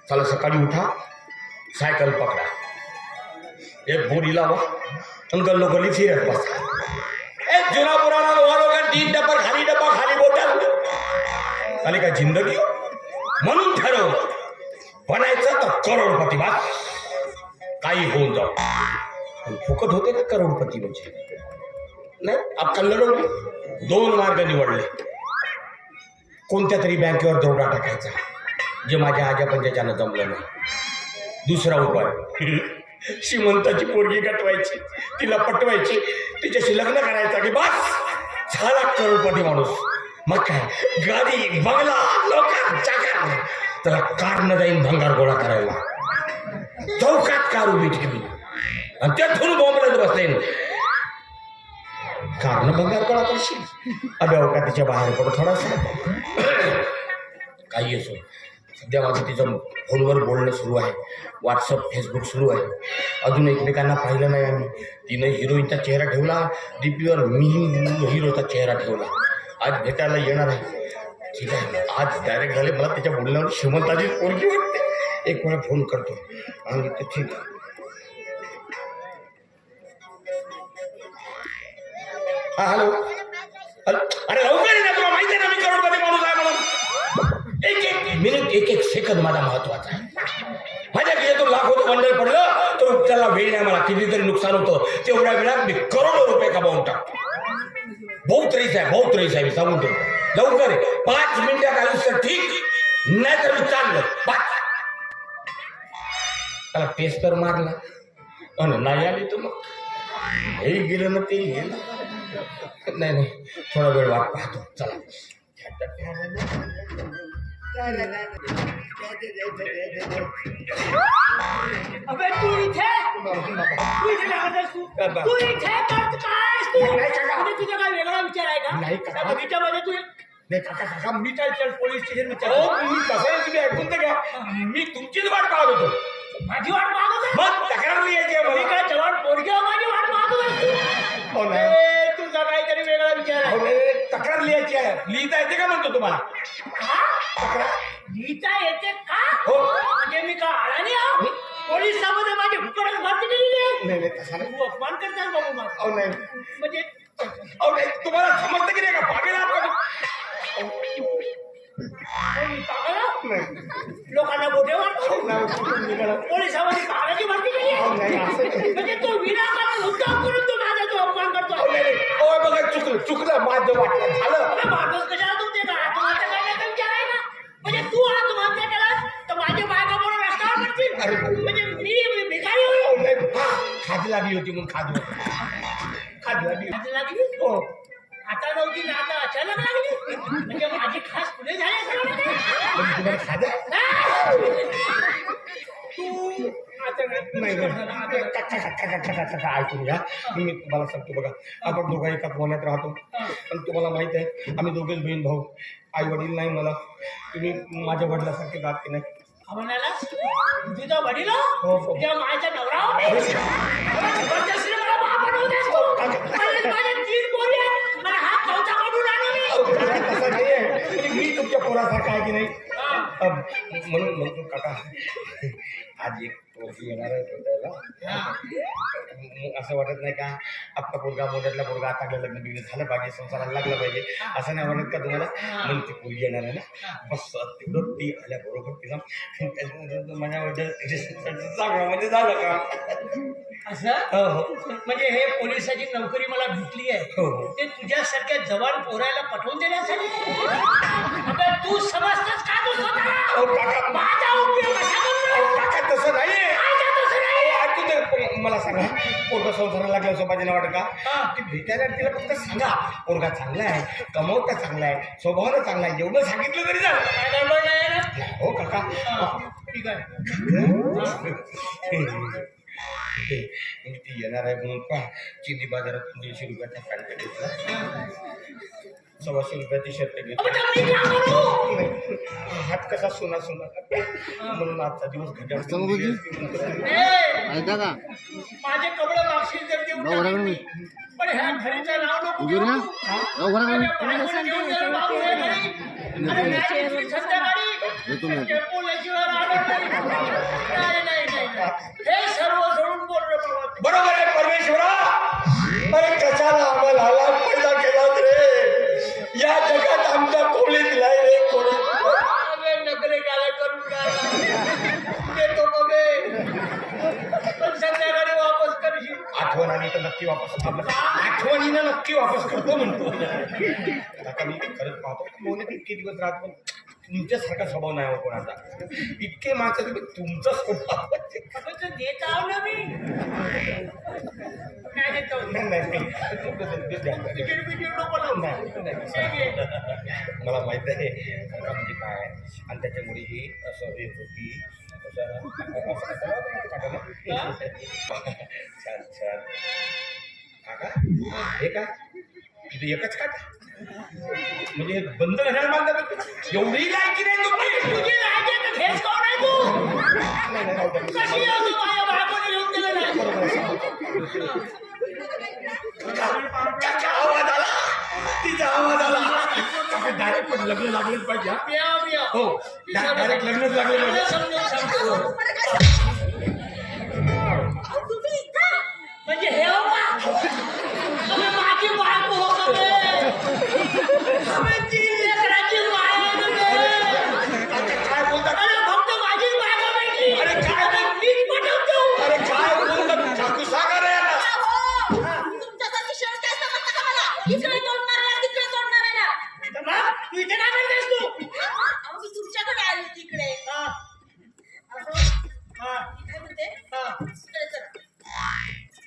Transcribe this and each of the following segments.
चला सकाळी उठा, सायकल पकडा, एक बोरी लावा आणि गल्लोगल्ली फिरत बसा. जुना पुराणा लोहा लोक 3 डब्बा खाली बोटल आणि काय जिंदगी. म्हणून ठरवलं बनायचं तर करोडपती. बस काही होऊन जाऊ. पण फुकट होते का करोडपती म्हणजे? नाही. अक्कल लढवली, 2 मार्ग निवडले. कोणत्या तरी बँकेवर दरोडा टाकायचा, जे माझ्या आजा पंजाच्यानं जमलं नाही. दुसरा उपाय, श्रीमंताची पोरगी गटवायची, तिला पटवायची, तिच्याशी लग्न करायचं की बस झाला करोडपती माणूस. मग काय, गाडी, बंगला, लोकार, चाकार. त्याला कार न जाईन भंगार गोळा करायला. चौकात कार उभी ठेवली आणि त्यातून बॉम्बला बसलेन. कारनं भंगार गोळा करशील, अबे अवकातीच्या बाहेर पडो थोडासा. काही असो, सध्या माझं तिचं फोनवर बोलणं सुरू आहे, व्हॉट्सअप, फेसबुक सुरू आहे. अजून एकमेकांना पाहिलं नाही आम्ही. तिनं हिरोईनचा चेहरा ठेवला डीपीवर, मी हिरोचा चेहरा ठेवला. आज भेटायला येणार आहे. ठीक आहे, आज डायरेक्ट झाले. मला त्याच्या बोलण्यावर श्रीमंताची पोरगी वाटते. एक वेळा फोन करतो आणि ते ठीक. हा हॅलो. अरे लवकर ना, तुला माहिती आहे ना मी करोडपती माणूस आहे म्हणून. एक मिनिट, एक सेकंद माझा महत्वाचा आहे. माझ्या खिशातून लाखोचं बंडल पडलं तर त्याला वेळ नाही. मला कितीतरी नुकसान होतं. तेवढ्या वेळात मी करोडो रुपये कमावून टाकतो. बहुत रेस आहे मी सांगून ठेवतो. लवकर 5 मिनिटात आलीस तर ठीक, नाही तर मी चाललो. त्याला पेस तर मारला आणि नाही आली तर मग हे गेलं ना ते गेलं. नाही, थोडा वेळ वाट पाहतो. चला. अबे तू इथे तुझा काय वेगळा विचार आहे का? नाही काका. बगीच्यामध्ये तू नाही काका, मी काय पोलीस स्टेशन तुम्ही कसं तुम्ही ऐकून तर घ्या. मी तुमचीच वाट पाहत होतो. माझी वाट पाहत मग तक्रार लिहायची आहे मला. काय जवान पोरगी माझी वाट पाहत हो नाही, तुझा काहीतरी वेगळा विचार आहे. तक्रार लिहायची आहे. लिहिता येते का म्हणतो तुम्हाला? तक्रार लिहिता येते का? हो. म्हणजे मी का अडाणी आहो? पोलिसांमध्ये माझी हुकूमत भरती केलेली आहे. नाही तसा नाही. तू अपमान करतास बाबू माझा. नाही म्हणजे नाही, तुम्हाला समजतं की नाही का? पागल आहात का? लोकांना बोटे वाटतो. पोलिसांमध्ये कागदाची भरती केली आहे. म्हणजे तो विनाकारण मुद्दाम करून तो माझा तो अपमान करतो. बघा, चुकलं माझं वाटलं झालं. माणूस कशाला तुमचे का आत्महत्या करण्याचा विचार आहे ना? म्हणजे तू आत्महत्या केलास तर माझे बायका म्हणून रस्त्यावर पडतील. म्हणजे मी भिकारी होईल. खाज लागली होती म्हणून खाज लागली हो. आता नव्हती ना, आता अचानक लागली. म्हणजे माझी खास पुढे झाली असं म्हणत आहे. तुम्हाला खाजा तू आता नाही ऐकून घ्या. मी तुम्हाला सांगतो बघा, आपण दोघा एका पुण्यात राहतो आणि तुम्हाला माहित आहे आम्ही दोघेच बहीण भाऊ. आई वडील नाही मला. तुम्ही माझ्या वडिलासारखे जात की नाही? म्हणाला तुझा वडील हो. तुझ्या मायचा नवरा जबरदस्तीने मला बाबा माझ्या 3 पोरी आहेत. मला हात चौथा काढून आणून तसं नाहीये. मी तुमच्या पोरासारखा आहे की नाही? म्हणून म्हणतो काका, आज एक पोरगी येणार आहे भेटायला. असं वाटत नाही का आपला पोरगा मोठ्यातला पोरगा आता लग्न बिग्न झालं पाहिजे, संसाराला लागलं पाहिजे, असं नाही वाटत का तुम्हाला? म्हणून ती पोरगी येणार आहे ना, बस तेवढं ती आल्याबरोबर तिला माझ्याबद्दल चांगलं म्हणजे झालं का असं? म्हणजे हे पोलिसाची नोकरी मला भेटली आहे ते तुझ्यासारख्या जवान पोरायला पटवून देण्यासाठी. आता तू समजतोस का तू स्वतःला? माझा उपयोग कसा करतो? काका तसं नाहीये. तसं नाही. ऐकू दे. मला सांगा, पोरगा संसाराला लागला असं पाहिजे ना वाटत का? ती भेटायला तिला फक्त सांगा पोरगा चांगला आहे, कमवता चांगला आहे, स्वभावाला चांगला आहे, एवढं सांगितलं तरी झालं. काय गडबड नाही ना? हो काका. ठीक आहे. ती येणार आहे म्हणून पहा, चिंदी बाजारात 150 रुपयाचा पॅन्ट घेतला, 125 रुपयाची शर्ट घेतली. हात कसा सोना म्हणून आजचा दिवस घड्याळ. माझे कपडे मागशील तर देऊन पण ह्या घरीचं नाव नको. संध्याकाळी बोलल्याशिवाय राहणार नाही. नाही, नाही, नाही. हे सर्व सोडून बोललं बाबा. बरोबर आहे परमेश्वरा. अरे कशाला आम्हाला आला पैदा केला रे. या जगात आमचा कोणीच नाही रे. कोणी अबे नकले गाला करून काय देतो बघे, पण संध्याकाळी वापस करशील. आठवणाने तर नक्की वापस आठवणीनं नक्की वापस करतो म्हणतो. आता मी खरंच पाहतो मोने इतके दिवस राहत पण तुमच्यासारखा स्वभाव नाही हो कोणाचा. इतके माणसं तुमचा स्वभाव तर देत आहो ना मी. काय देत आहो? तिकीट बिकीट नको लावू. मला माहित आहे म्हणजे काय आणि त्याच्यामुळे ही असं हे होती छान छान. काका हे काय इथे एकच का म्हणजे बंद घराला बांधतात एवढी लायकी नाही तुम्ही. तुझी लायकी तर हेच कोण आहे तू? कशी आहे तू? माझ्या बायकोने घेऊन दिलं नाही. त्याचा आवाज आला, तिचा आवाज आला. डायरेक्ट पण लग्न लागलंच पाहिजे. मियाव, मियाव. हो डायरेक्ट लग्नच लागलं मला पाहिजे. समजून सांगतो. म्हणजे हे हो का? अबे माझी बायको हो का बे? अबे तीन लेकराची माय आहे ना बे? काय बोलतात? अरे फक्त माझीच बायको भेटली. अरे काय बोल- मीच पटवतो. अरे काय बोलतात? ठाकूर सागर आहे ना. इकडे तोडणार आहे तिकडे तोडणार आहे ना. तर मग तू इथे काय करतेस तू? अहो मी तुमच्याकडे आली तिकडे. हा, असं हा, काय म्हणते हा. इकडे चला.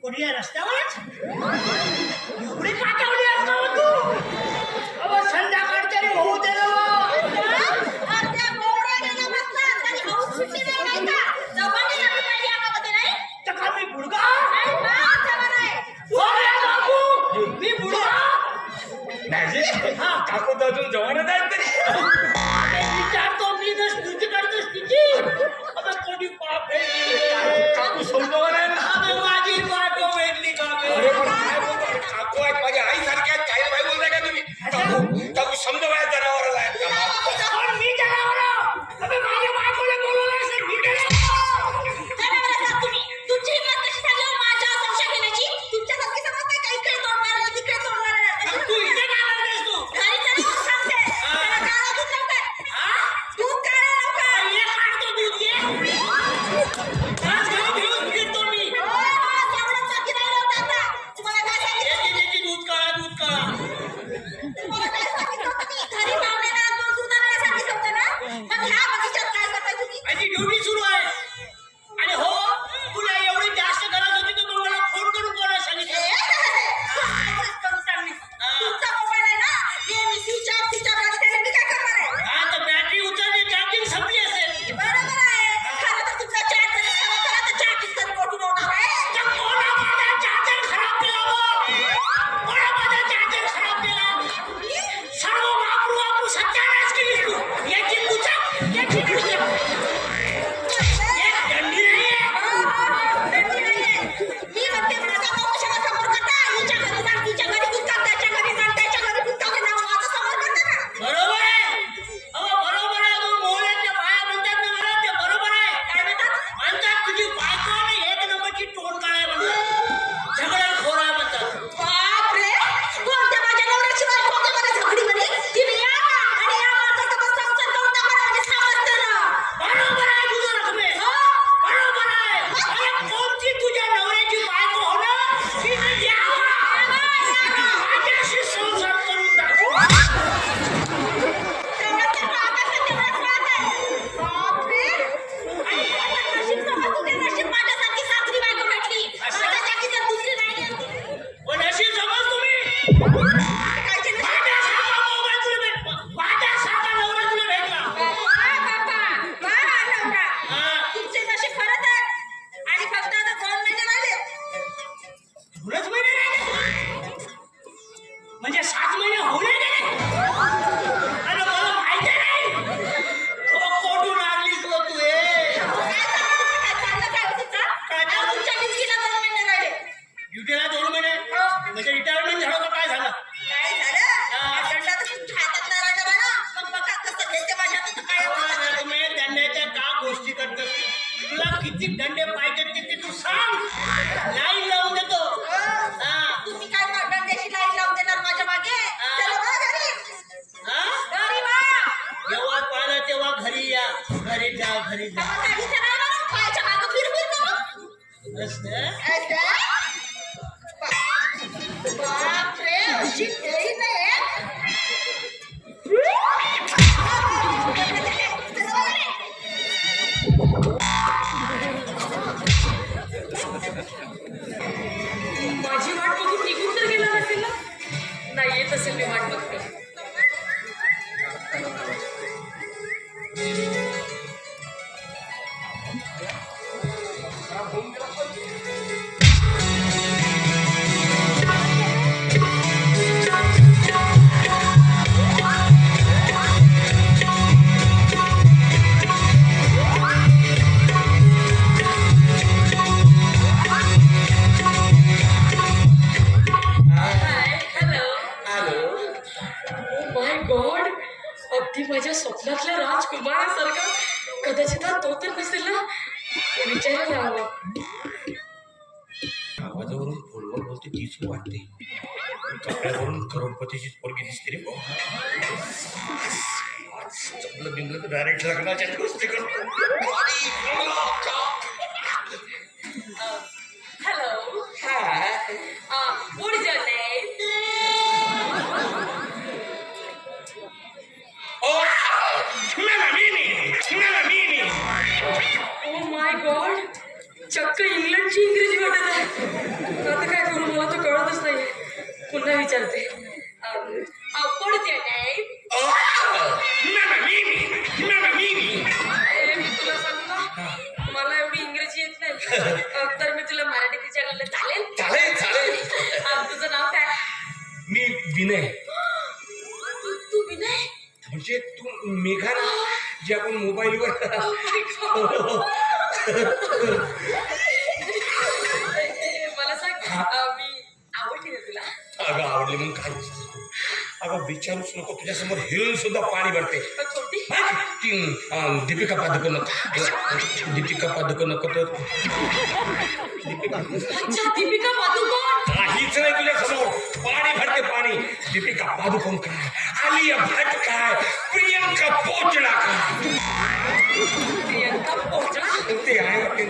कोणी या रस्त्यावरच एवढी काटावली असतो तू? अबे संध्याकाळ तरी होऊ दे ना. अर्ध्या गोवऱ्या गेल्या बसतात आणि हाऊस सुट्टी नाही का? जबानी लागली पाहिजे यामध्ये नाही. तर का मी बुडगा? नाही बा, जबान आहे. अरे बापू, मी बुडगा? नाही काकू तर अजून जवानच आहेत तरी. अरे विचारतो मी नस तुझी करतोस तिची. अबे कोणी पाप भेटली? काकू समजवा नाही ना. अबे माझी बायको भेटली का बे? अरे पण काय बोलतात? किती दंडे पाहिजे ते तू सांग. लाईन लावून देतो. हा. तुम्ही काय दंड्याची लाईन लावून देणार माझ्या मागे? चला बा घरी. हा? घरी वा. जेव्हा पाहिलं तेव्हा घरी या. घरी जा, घरी जा. आता काय इथे नाही ना, पायाच्या मागं फिरफिर करू. असं? असं? बापरे, अशी खेळी नाही. माझी वाट बघून निघून तर गेला नसेल ना? नाही येत असेल मी वाट बघते. अगदी माझ्या स्वप्नातल्या राजकुमारासारखा. कदाचित हा तो तर नसेल ना? विचारायला हवं. आवाजावरून फोनवर बोलते तीच वाटते. कपड्यावरून करोडपतीचीच पोरगी दिसते रे भाऊ. चपलं बिंगलं तर डायरेक्ट लग्नाच्या गोष्टी करतो. Hello. What is your name? Oh my God. चक्क इंग्लंडची इंग्रजी वाटत आहे. आता काय करू मला तर कळतच नाहीये. पुन्हा विचारते. What is your name? मी तुला सांगू ना, मला एवढी इंग्रजी येत नाही. तर मी तुला मराठीत विचारलं चालेल? चालेल चालेल. तुझं नाव काय? मी विनय. तू विनय? म्हणजे तू मेघा ना, जे आपण मोबाईलवर. मला सांग, मी आवडली ना तुला? अगं आवडली म्हणून काय अगं विचारूच नको. तुझ्यासमोर हिरोईन सुद्धा पाणी भरते. कोणती? ती दीपिका पादुकोण. दीपिका पादुकोण अच्छा, दीपिका पादुकोण. काहीच नाही तुझ्या समोर. पाणी भरते पाणी. दीपिका पादुकोण काय, आलिया भट्ट काय, प्रियंका पोचडा काय. प्रियंका पोचडा? ते आहे वाटते.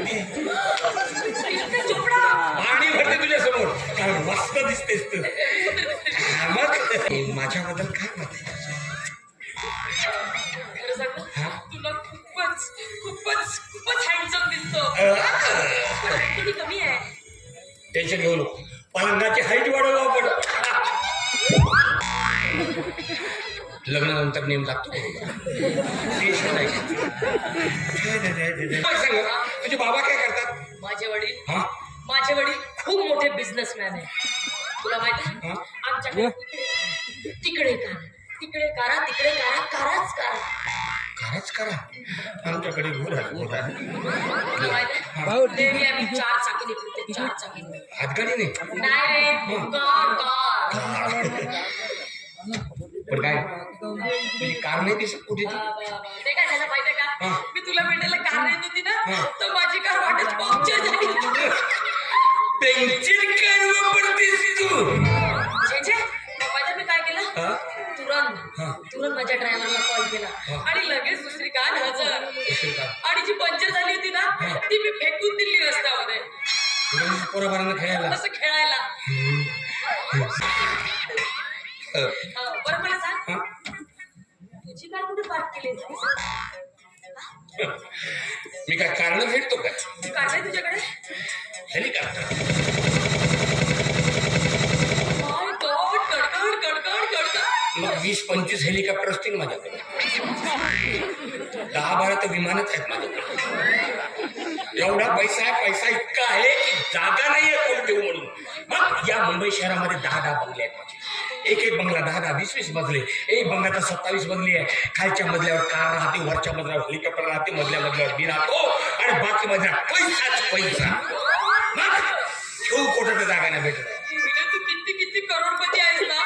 प्रियंका चोपडा. पाणी भरते तुझ्या समोर. काय मस्त दिसतेस तू. मग माझ्याबद्दल काय मत आहे? खरं सांगू, तुला खूपच खूपच खूपच हँडसम दिसतो. थोडी कमी आहे. टेन्शन घेऊ नको. पलंगाची हाईट वाढवू आपण. लग्नानंतर नेम लागतो. टेन्शन नाही. सांग तुझे बाबा काय करतात? माझे वडील? हा, माझे वडील खूप मोठे बिझनेसमॅन आहे. तुला माहिती आहे? आमच्याकडे तिकडे कार, तिकडे कारा, तिकडे कारा, काराच कारा. खरंच करा. आमच्याकडे घोडा घोडा. तुला माहिती आहे? नेहमी आम्ही 4 चाकीने फिरते. 4 चाकीने. हातगाडीने नाही रे, कार कार. पण काय तुझी कार नाही दिसत कुठे ती? ते काय झालं माहितीये का? मी तुला भेटायला कार येत होती ना, तर माझी कार वाटत पंक्चर झाली. पेन्सिल कार वापरतेस तू? मी काय केलं? तुरंत माझ्या ड्रायव्हरला कॉल केला आणि लगेच दुसरी कार हजर. आणि जी पंक्चर झाली होती ना, ती मी फेकून दिली रस्त्यामध्ये. पोराबारांना खेळायला. असं खेळायला. बरं मला सांग, तुझी कार कुठे पार्क केली? मी काय कारण भेटतो काय? कार आहे तुझ्याकडे? हेलिकॉप्टर. मग 20-25 हेलिकॉप्टर असतील माझ्याकडे. 10-12 तर विमानच आहेत माझ्याकडे. एवढा पैसा आहे. पैसा इतका आहे की जागा नाहीये कोण देऊ म्हणून. मग या मुंबई शहरामध्ये 10 बंगले आहेत माझे. एक बंगला 10-20 मजले. एक बंगला तर 27 मजली आहे. खालच्या मजल्यावर कार राहते, वरच्या मजल्यावर हेलिकॉप्टर राहते, मधल्या मजल्यावर मी राहतो आणि बाकी मजला पैसाच पैसा. मग ठेवू कोणत्या जागा नाही भेटत. तू किती करोडपती आहेस ना.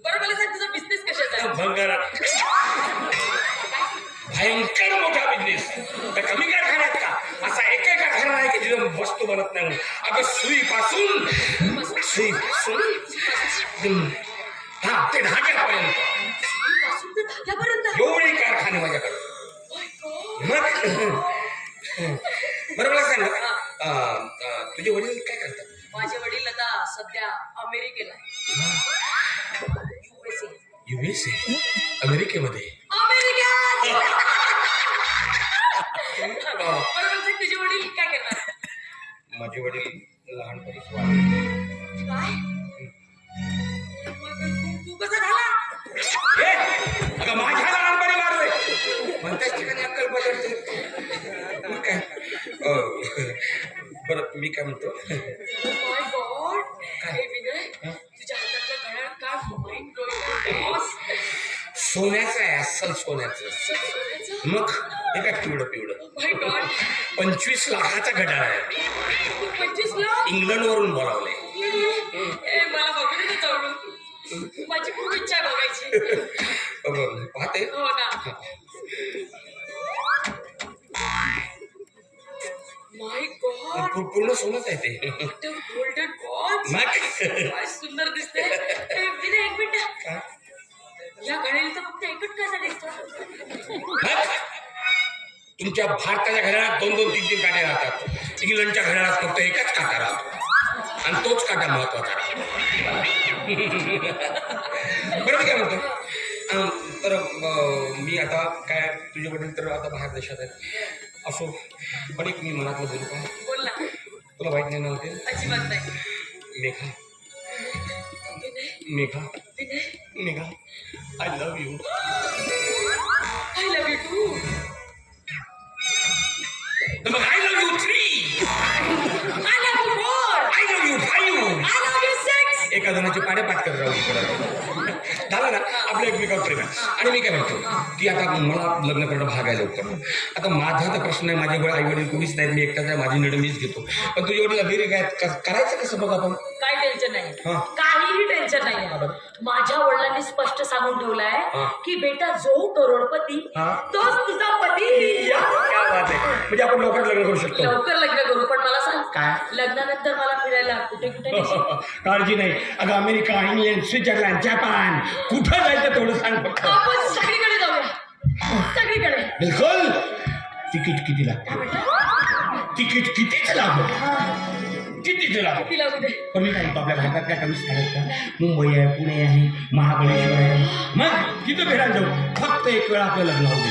बरं मला सांग, तुझा बिझनेस कशाचा आहे? भंगारात. काय कमी कारखाने आहेत का? असा एकही कारखाना आहे की जिथं वस्तू बनत नाही म्हणून. अगं सुईपासून हा ते धाग्यापर्यंत पासून ते धाग्यापर्यंत. एवढे कारखाने माझ्याकडे. My God. मग बरं मला सांग तुझे वडील काय करतात? माझे वडील आता सध्या अमेरिकेला आहे. USA. USA अमेरिकेमध्ये. अमेरिकेत. बरोबर सांग, तुझे वडील काय करणार? माझे वडील लहानपणीच वारले. काय? मग तू कसा झाला? अगं माझ्या लहानपणी मारले म्हणताच ठिकाणी अक्कल बदलते. मग काय बरं मी काय म्हणतो माय गॉड. काय विनय, तुझ्या हातातलं घड्याळ काय माइंड ब्लोइंग. सोन्याचं आहे, अस्सल सोन्याचं. मग हे काय पिवळं माय गॉड. 25 लाखाचा घड्याळ आहे. 25 लाख. इंग्लंडवरून बोलावले. मला बघू दे जवळून. माझी खूप इच्छा आहे बघायची. पाहते हो ना. माय गॉड. पूर्ण सोनच आहे ते. Golden watch. मग काय सुंदर दिसते. विनय, एक मिनिट. या घड्याळीला तर फक्त एकच काचा दिसतो. तुमच्या भारताच्या घड्याळात 2-2, 3-3 काटे राहतात. इंग्लंडच्या घड्याळात फक्त एकच काटा राहतो आणि तोच काटा महत्वाचा राहतो. बरं मी काय म्हणतो तर मी आता काय तुझे वडील तर आता बाहेर देशात आहेत असो, पण एक मी मनातलं बोलू का? बोल ना. तुला वाईट नाही ना होते? अजिबात नाही. Megha Vinay, Megha Vinay, Megha I love you. I love you too. मग I love you 3. I love you 4. I love you 5. I love you 6. एका जणाची पाडे पाठ करत राहू झालं ना आपलं एकमेकावर प्रेम आहे. आणि मी काय म्हणतो की आता मला लग्न करणं भाग आहे लवकर. आता माझा तर प्रश्न आहे, माझ्याकडे आई वडील कोणीच नाहीत, मी एकटाच आहे, माझी निर्णय मीच घेतो. पण तुझ्या वडील अमेरिका आहेत, करायचं कसं बघ आपण? काही टेन्शन नाही. हा. काहीही टेन्शन नाही. माझ्या वडिलांनी स्पष्ट सांगून ठेवलंय हा. की बेटा जो करोडपती हा. तोच तुझा पती. क्या बात आहे. म्हणजे आपण लवकर लग्न करू शकतो. लवकर लग्न करू. पण मला सांग, काय? लग्नानंतर मला फिरायला कुठे कुठे नेशील? काळजी नाही. अगं अमेरिका, इंग्लंड, स्वित्झर्लंड, जपान कुठं जायचं तेवढं सांग फक्त. आपण सगळीकडे जाऊया. सगळीकडे. बिलकुल. तिकीट किती लागतं? तिकीट कितीच लागतं? कितीच लागतं? तिला कुठे? पण मी काय म्हणतो, आपल्या भारतात काय कमी स्थान आहेत का? मुंबई आहे, पुणे आहे, महाबळेश्वर आहे. मग तिथं फिरायला जाऊ. फक्त एक वेळा आपलं लग्न होऊ दे.